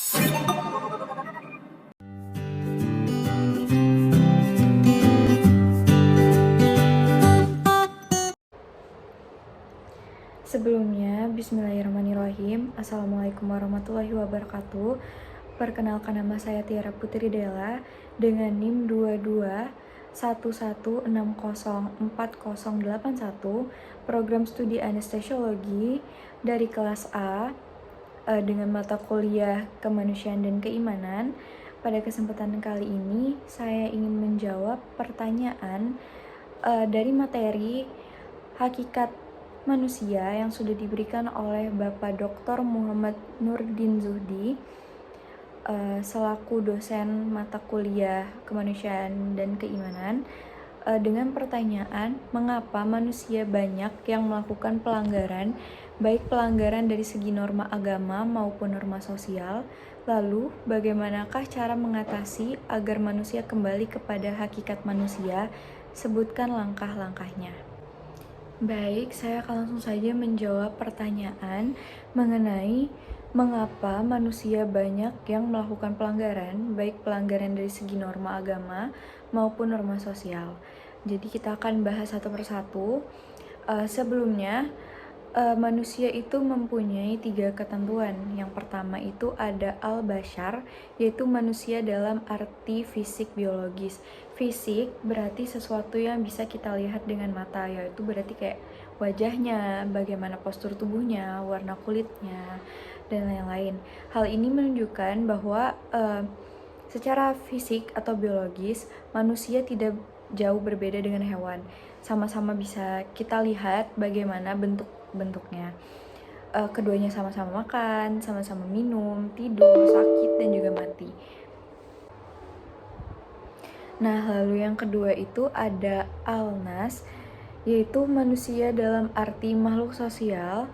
Sebelumnya, bismillahirrahmanirrahim. Assalamualaikum warahmatullahi wabarakatuh. Perkenalkan, nama saya Tiara Putri Della dengan NIM 2211604081, program studi anestesiologi dari kelas A dengan mata kuliah kemanusiaan dan keimanan. Pada kesempatan kali ini, saya ingin menjawab pertanyaan dari materi hakikat manusia yang sudah diberikan oleh Bapak Dr. Muhammad Nurdin Zuhdi selaku dosen mata kuliah kemanusiaan dan keimanan dengan pertanyaan, mengapa manusia banyak yang melakukan pelanggaran, baik pelanggaran dari segi norma agama maupun norma sosial. Lalu, bagaimanakah cara mengatasi agar manusia kembali kepada hakikat manusia? Sebutkan langkah-langkahnya. Baik, saya akan langsung saja menjawab pertanyaan mengenai mengapa manusia banyak yang melakukan pelanggaran, baik pelanggaran dari segi norma agama maupun norma sosial. Jadi kita akan bahas satu persatu. Sebelumnya, manusia itu mempunyai 3 ketentuan. Yang pertama itu ada al-bashar, yaitu manusia dalam arti fisik biologis. Fisik berarti sesuatu yang bisa kita lihat dengan mata, yaitu berarti kayak wajahnya, bagaimana postur tubuhnya, warna kulitnya, dan lain-lain. Hal ini menunjukkan bahwa secara fisik atau biologis, manusia tidak jauh berbeda dengan hewan. Sama-sama bisa kita lihat bagaimana bentuknya. Keduanya sama-sama makan, sama-sama minum, tidur, sakit, dan juga mati. Nah, lalu yang kedua itu ada al-nas, yaitu manusia dalam arti makhluk sosial,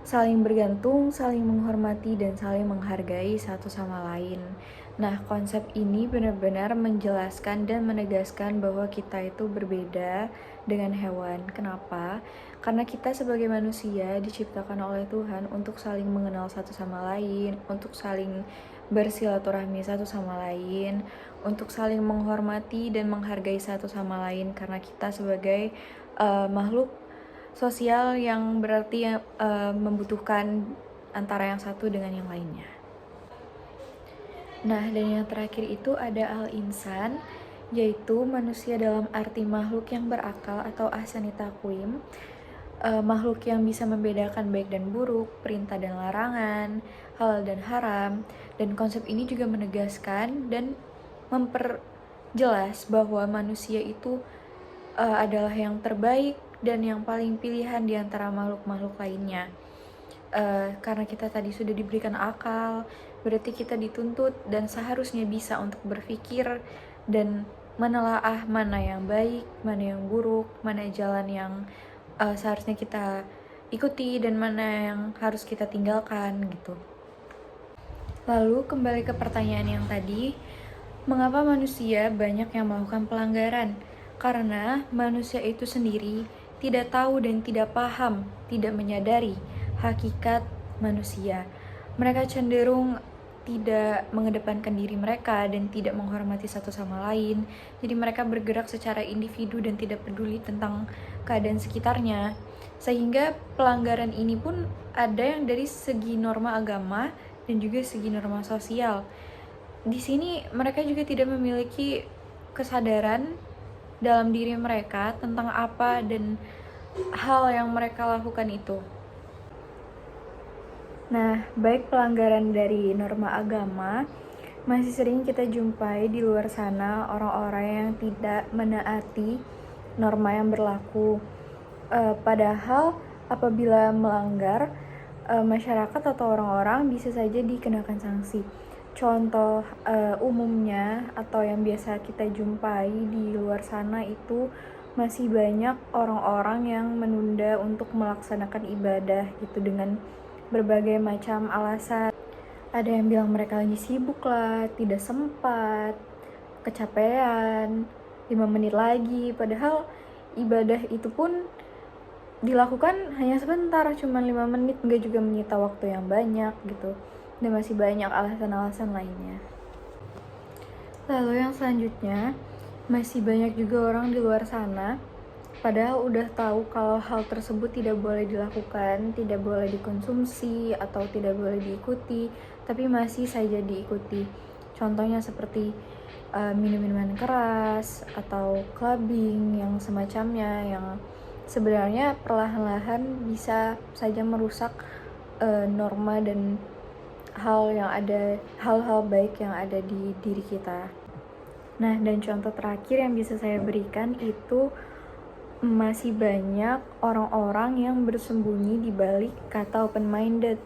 saling bergantung, saling menghormati, dan saling menghargai satu sama lain. Nah, konsep ini benar-benar menjelaskan dan menegaskan bahwa kita itu berbeda dengan hewan. Kenapa? Karena kita sebagai manusia diciptakan oleh Tuhan untuk saling mengenal satu sama lain, untuk saling bersilaturahmi satu sama lain, untuk saling menghormati dan menghargai satu sama lain, karena kita sebagai makhluk sosial yang berarti membutuhkan antara yang satu dengan yang lainnya. Nah, dan yang terakhir itu ada al-insan, yaitu manusia dalam arti makhluk yang berakal atau ahsani taqwim, makhluk yang bisa membedakan baik dan buruk, perintah dan larangan, halal dan haram. Dan konsep ini juga menegaskan dan memperjelas bahwa manusia itu adalah yang terbaik dan yang paling pilihan di antara makhluk-makhluk lainnya. Karena kita tadi sudah diberikan akal, berarti kita dituntut dan seharusnya bisa untuk berpikir dan menelaah mana yang baik, mana yang buruk, mana jalan yang seharusnya kita ikuti dan mana yang harus kita tinggalkan gitu. Lalu kembali ke pertanyaan yang tadi, mengapa manusia banyak yang melakukan pelanggaran? Karena manusia itu sendiri tidak tahu dan tidak paham, tidak menyadari hakikat manusia. Mereka cenderung tidak mengedepankan diri mereka dan tidak menghormati satu sama lain. Jadi mereka bergerak secara individu dan tidak peduli tentang keadaan sekitarnya. Sehingga pelanggaran ini pun ada yang dari segi norma agama dan juga segi norma sosial. Di sini mereka juga tidak memiliki kesadaran dalam diri mereka tentang apa dan hal yang mereka lakukan itu. Nah, baik pelanggaran dari norma agama, masih sering kita jumpai di luar sana orang-orang yang tidak menaati norma yang berlaku. Padahal apabila melanggar, masyarakat atau orang-orang bisa saja dikenakan sanksi. Contoh umumnya atau yang biasa kita jumpai di luar sana itu masih banyak orang-orang yang menunda untuk melaksanakan ibadah gitu dengan berbagai macam alasan. Ada yang bilang mereka lagi sibuk lah, tidak sempat, kecapean, 5 menit lagi. Padahal ibadah itu pun dilakukan hanya sebentar, cuma 5 menit, nggak juga menyita waktu yang banyak gitu. dan masih banyak alasan-alasan lainnya. Lalu yang selanjutnya, masih banyak juga orang di luar sana padahal udah tahu kalau hal tersebut tidak boleh dilakukan, tidak boleh dikonsumsi, atau tidak boleh diikuti, tapi masih saja diikuti. Contohnya seperti minum-minuman keras, atau clubbing yang semacamnya, yang sebenarnya perlahan-lahan bisa saja merusak norma dan hal-hal baik yang ada di diri kita. Nah, dan contoh terakhir yang bisa saya berikan itu masih banyak orang-orang yang bersembunyi di balik kata open-minded.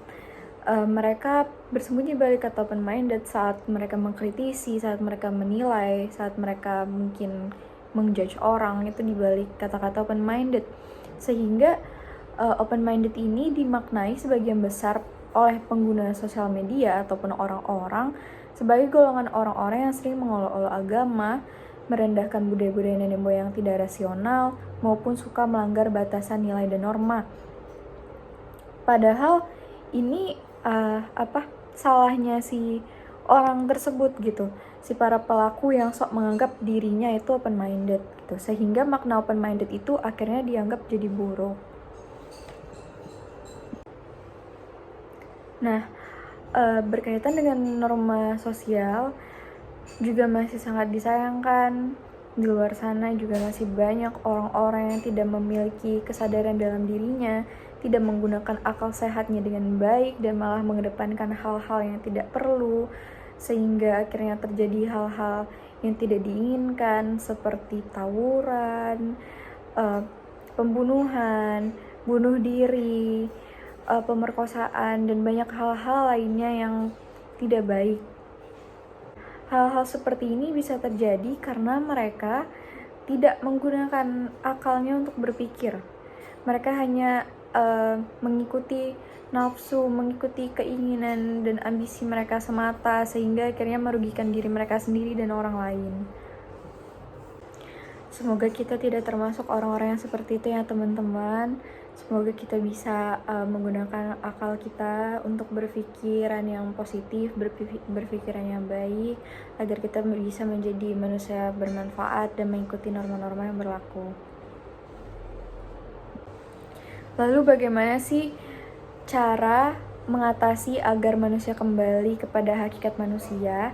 Mereka bersembunyi di balik kata open-minded saat mereka mengkritisi, saat mereka menilai, saat mereka mungkin menjudge orang, itu di balik kata-kata open-minded. Sehingga open-minded ini dimaknai sebagian besar oleh pengguna sosial media ataupun orang-orang sebagai golongan orang-orang yang sering mengolok-olok agama, merendahkan budaya-budaya nenek moyang tidak rasional, maupun suka melanggar batasan nilai dan norma. Padahal ini salahnya si orang tersebut gitu, si para pelaku yang sok menganggap dirinya itu open-minded gitu, sehingga makna open-minded itu akhirnya dianggap jadi buruk. Nah, berkaitan dengan norma sosial juga masih sangat disayangkan. Di luar sana juga masih banyak orang-orang yang tidak memiliki kesadaran dalam dirinya, tidak menggunakan akal sehatnya dengan baik, dan malah mengedepankan hal-hal yang tidak perlu, sehingga akhirnya terjadi hal-hal yang tidak diinginkan seperti tawuran, pembunuhan, bunuh diri, pemerkosaan, dan banyak hal-hal lainnya yang tidak baik. Hal-hal seperti ini bisa terjadi karena mereka tidak menggunakan akalnya untuk berpikir. Mereka hanya mengikuti nafsu, mengikuti keinginan dan ambisi mereka semata, sehingga akhirnya merugikan diri mereka sendiri dan orang lain. Semoga kita tidak termasuk orang-orang yang seperti itu ya teman-teman. Semoga kita bisa menggunakan akal kita untuk berpikiran yang positif, berpikiran yang baik, agar kita bisa menjadi manusia bermanfaat dan mengikuti norma-norma yang berlaku. Lalu bagaimana sih cara mengatasi agar manusia kembali kepada hakikat manusia?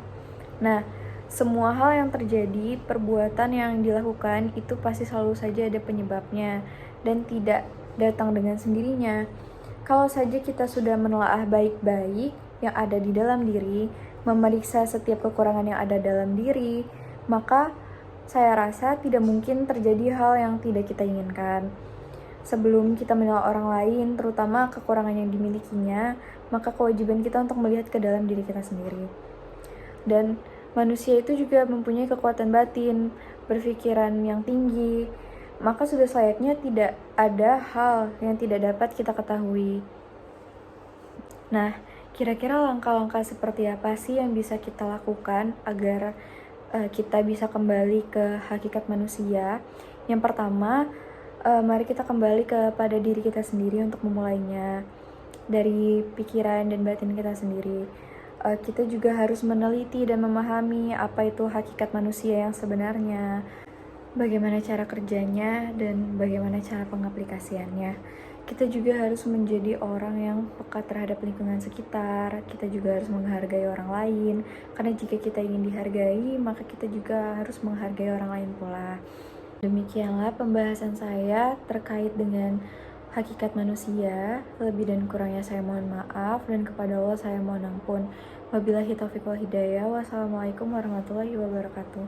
Nah, semua hal yang terjadi, perbuatan yang dilakukan itu pasti selalu saja ada penyebabnya dan tidak datang dengan sendirinya. Kalau saja kita sudah menelaah baik-baik yang ada di dalam diri, memeriksa setiap kekurangan yang ada dalam diri, maka saya rasa tidak mungkin terjadi hal yang tidak kita inginkan. Sebelum kita menilai orang lain, terutama kekurangan yang dimilikinya, maka kewajiban kita untuk melihat ke dalam diri kita sendiri. Dan manusia itu juga mempunyai kekuatan batin, berpikiran yang tinggi, maka sudah selayaknya tidak ada hal yang tidak dapat kita ketahui. Nah, kira-kira langkah-langkah seperti apa sih yang bisa kita lakukan agar kita bisa kembali ke hakikat manusia? Yang pertama, mari kita kembali kepada diri kita sendiri untuk memulainya. Dari pikiran dan batin kita sendiri. Kita juga harus meneliti dan memahami apa itu hakikat manusia yang sebenarnya, bagaimana cara kerjanya, dan bagaimana cara pengaplikasiannya. Kita juga harus menjadi orang yang peka terhadap lingkungan sekitar. Kita juga harus menghargai orang lain, karena jika kita ingin dihargai, maka kita juga harus menghargai orang lain pula. Demikianlah pembahasan saya terkait dengan hakikat manusia. Lebih dan kurangnya saya mohon maaf, dan kepada Allah saya mohon ampun. Wabillahi taufiq wal hidayah. Wassalamualaikum warahmatullahi wabarakatuh.